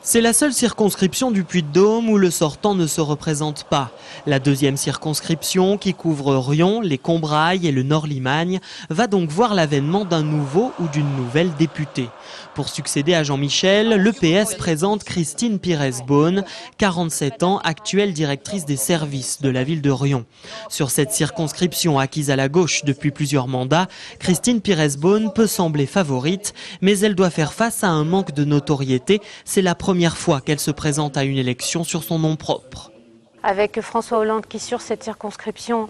C'est la seule circonscription du Puy-de-Dôme où le sortant ne se représente pas. La deuxième circonscription, qui couvre Riom, les Combrailles et le Nord-Limagne, va donc voir l'avènement d'un nouveau ou d'une nouvelle députée. Pour succéder à Jean-Michel, le PS présente Christine Pires-Beaune, 47 ans, actuelle directrice des services de la ville de Riom. Sur cette circonscription acquise à la gauche depuis plusieurs mandats, Christine Pires-Beaune peut sembler favorite, mais elle doit faire face à un manque de notoriété. C'est la première fois qu'elle se présente à une élection sur son nom propre. Avec François Hollande qui, sur cette circonscription,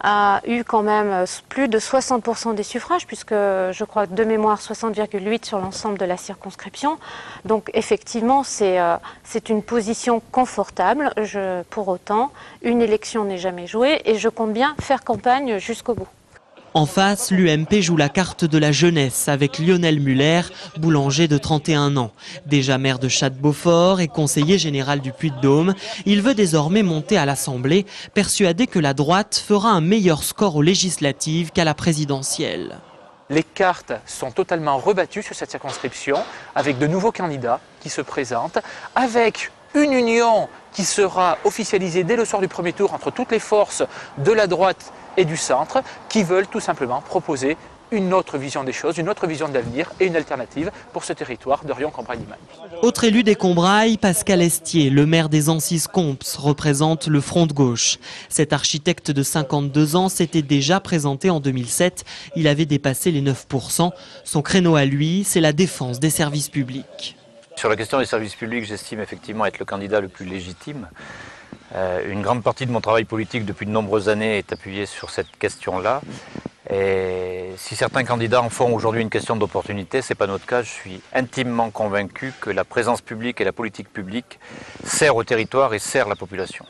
a eu quand même plus de 60% des suffrages, puisque je crois de mémoire 60,8 sur l'ensemble de la circonscription. Donc effectivement, c'est une position confortable. Pour autant, une élection n'est jamais jouée et je compte bien faire campagne jusqu'au bout. En face, l'UMP joue la carte de la jeunesse avec Lionel Muller, boulanger de 31 ans. Déjà maire de Château-Beaufort et conseiller général du Puy-de-Dôme, il veut désormais monter à l'Assemblée, persuadé que la droite fera un meilleur score aux législatives qu'à la présidentielle. Les cartes sont totalement rebattues sur cette circonscription, avec de nouveaux candidats qui se présentent, avec une union qui sera officialisée dès le soir du premier tour entre toutes les forces de la droite et du centre, qui veulent tout simplement proposer une autre vision des choses, une autre vision de l'avenir et une alternative pour ce territoire de Riom-Combrailles-Limagne. Autre élu des Combrailles, Pascal Estier, le maire des Ancizes-Comps, représente le Front de gauche. Cet architecte de 52 ans s'était déjà présenté en 2007. Il avait dépassé les 9%. Son créneau à lui, c'est la défense des services publics. Sur la question des services publics, j'estime effectivement être le candidat le plus légitime. Une grande partie de mon travail politique depuis de nombreuses années est appuyée sur cette question-là. Et si certains candidats en font aujourd'hui une question d'opportunité, ce n'est pas notre cas. Je suis intimement convaincu que la présence publique et la politique publique sert au territoire et sert la population.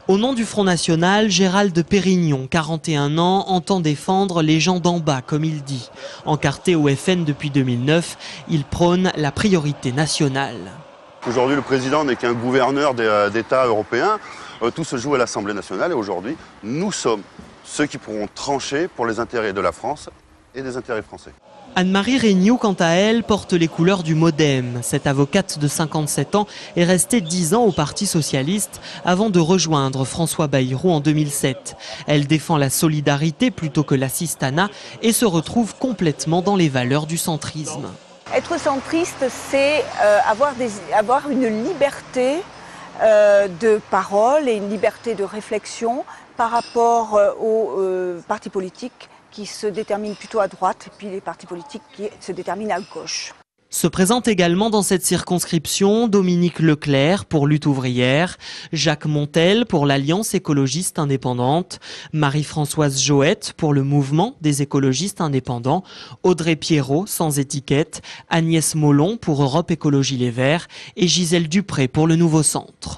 Au nom du Front National, Gérald Pérignon, 41 ans, entend défendre les gens d'en bas, comme il dit. Encarté au FN depuis 2009, il prône la priorité nationale. Aujourd'hui, le président n'est qu'un gouverneur d'États européens. Tout se joue à l'Assemblée nationale et aujourd'hui, nous sommes ceux qui pourront trancher pour les intérêts de la France et des intérêts français. Anne-Marie Regnault, quant à elle, porte les couleurs du MoDem. Cette avocate de 57 ans est restée 10 ans au Parti socialiste avant de rejoindre François Bayrou en 2007. Elle défend la solidarité plutôt que l'assistanat et se retrouve complètement dans les valeurs du centrisme. Être centriste, c'est avoir une liberté de parole et une liberté de réflexion par rapport aux partis politiques qui se déterminent plutôt à droite et puis les partis politiques qui se déterminent à gauche. Se présente également dans cette circonscription Dominique Leclerc pour Lutte ouvrière, Jacques Montel pour l'Alliance écologiste indépendante, Marie-Françoise Joët pour le mouvement des écologistes indépendants, Audrey Pierrot sans étiquette, Agnès Molon pour Europe Écologie Les Verts et Gisèle Dupré pour le Nouveau Centre.